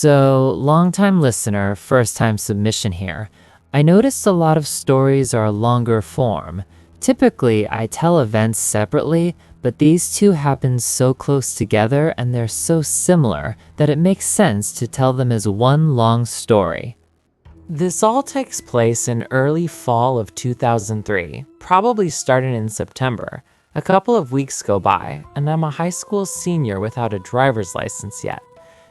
So, longtime listener, first time submission here. I noticed a lot of stories are longer form. Typically, I tell events separately, but these two happen so close together and they're so similar that it makes sense to tell them as one long story. This all takes place in early fall of 2003, probably starting in September. A couple of weeks go by, and I'm a high school senior without a driver's license yet.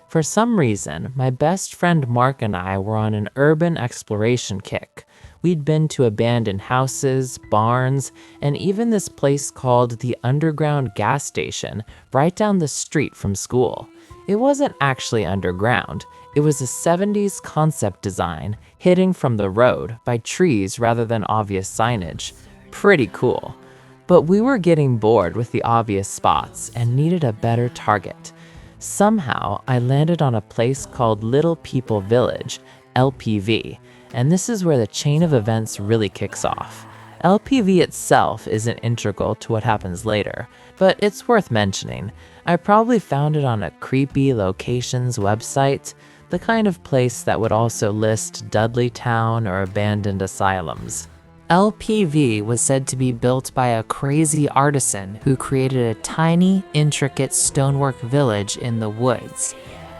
For some reason, my best friend Mark and I were on an urban exploration kick. We'd been to abandoned houses, barns, and even this place called the Underground Gas Station right down the street from school. It wasn't actually underground. It was a 70s concept design, hidden from the road by trees rather than obvious signage. Pretty cool. But we were getting bored with the obvious spots and needed a better target. Somehow, I landed on a place called Little People Village, LPV, and this is where the chain of events really kicks off. LPV itself isn't integral to what happens later, but it's worth mentioning. I probably found it on a creepy locations website, the kind of place that would also list Dudleytown or abandoned asylums. LPV was said to be built by a crazy artisan who created a tiny, intricate stonework village in the woods.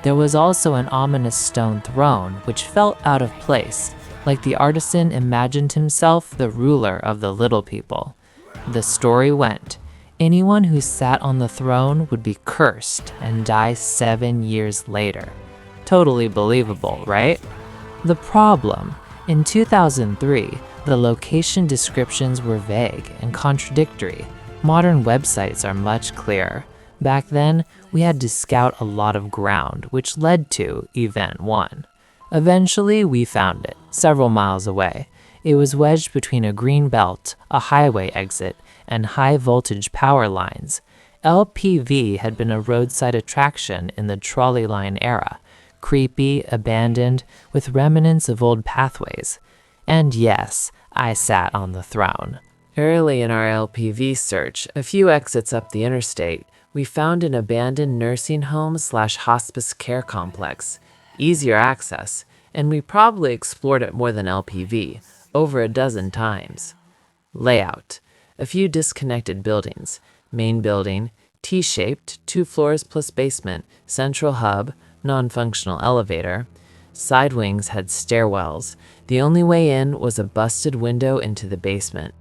There was also an ominous stone throne, which felt out of place, like the artisan imagined himself the ruler of the little people. The story went, anyone who sat on the throne would be cursed and die 7 years later. Totally believable, right? The problem, in 2003, the location descriptions were vague and contradictory. Modern websites are much clearer. Back then, we had to scout a lot of ground, which led to Event 1. Eventually, we found it, several miles away. It was wedged between a green belt, a highway exit, and high-voltage power lines. LPV had been a roadside attraction in the trolley line era, creepy, abandoned, with remnants of old pathways. And yes, I sat on the throne. Early in our LPV search, a few exits up the interstate, we found an abandoned nursing home/hospice care complex. Easier access, and we probably explored it more than LPV, over a dozen times. Layout: a few disconnected buildings. Main building, T-shaped, 2 floors plus basement, central hub, non-functional elevator. Side wings had stairwells. The only way in was a busted window into the basement.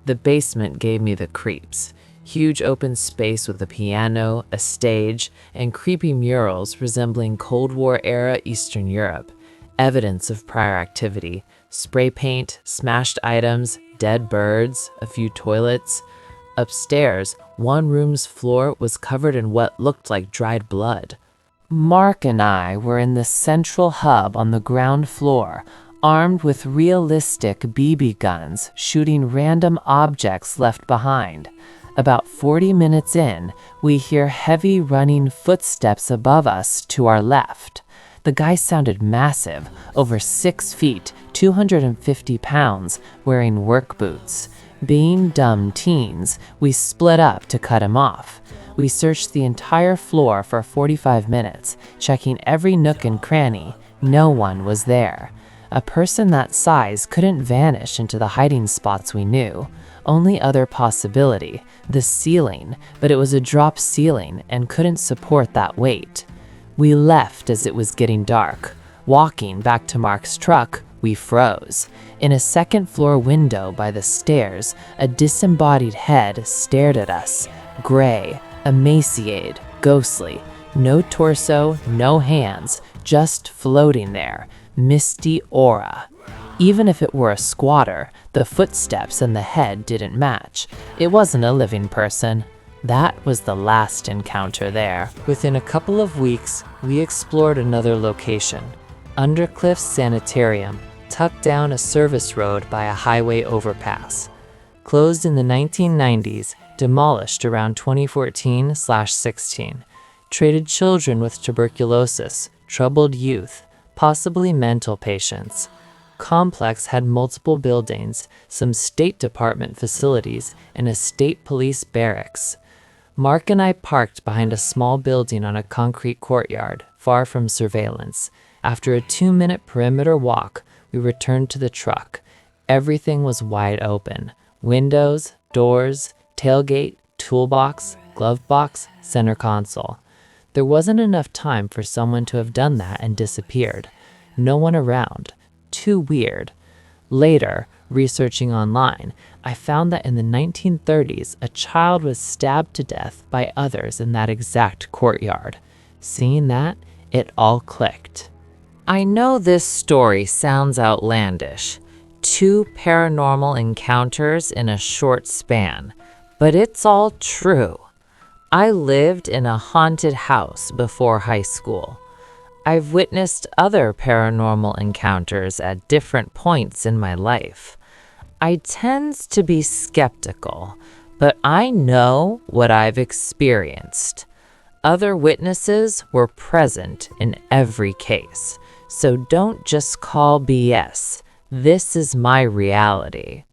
The basement gave me the creeps. Huge open space with a piano, a stage, and creepy murals resembling Cold War-era Eastern Europe. Evidence of prior activity. Spray paint, smashed items, dead birds, a few toilets. Upstairs, one room's floor was covered in what looked like dried blood. Mark and I were in the central hub on the ground floor, armed with realistic BB guns, shooting random objects left behind. About 40 minutes in, we hear heavy running footsteps above us to our left. The guy sounded massive, over 6 feet, 250 pounds, wearing work boots. Being dumb teens, we split up to cut him off. We searched the entire floor for 45 minutes, checking every nook and cranny. No one was there. A person that size couldn't vanish into the hiding spots we knew. Only other possibility, the ceiling, but it was a drop ceiling and couldn't support that weight. We left as it was getting dark. Walking back to Mark's truck, we froze. In a second-floor window by the stairs, a disembodied head stared at us. Gray, emaciated, ghostly. No torso, no hands, just floating there. Misty aura. Even if it were a squatter, the footsteps and the head didn't match. It wasn't a living person. That was the last encounter there. Within a couple of weeks, we explored another location. Undercliff Sanitarium, tucked down a service road by a highway overpass. Closed in the 1990s, demolished around 2014/16. Treated children with tuberculosis, troubled youth, possibly mental patients. Complex had multiple buildings, some State Department facilities, and a state police barracks. Mark and I parked behind a small building on a concrete courtyard, far from surveillance. After a 2-minute perimeter walk, we returned to the truck. Everything was wide open. Windows, doors, tailgate, toolbox, glove box, center console. There wasn't enough time for someone to have done that and disappeared. No one around. Too weird. Later, researching online, I found that in the 1930s, a child was stabbed to death by others in that exact courtyard. Seeing that, it all clicked. I know this story sounds outlandish. 2 paranormal encounters in a short span, but it's all true. I lived in a haunted house before high school. I've witnessed other paranormal encounters at different points in my life. I tend to be skeptical, but I know what I've experienced. Other witnesses were present in every case, so don't just call BS. This is my reality.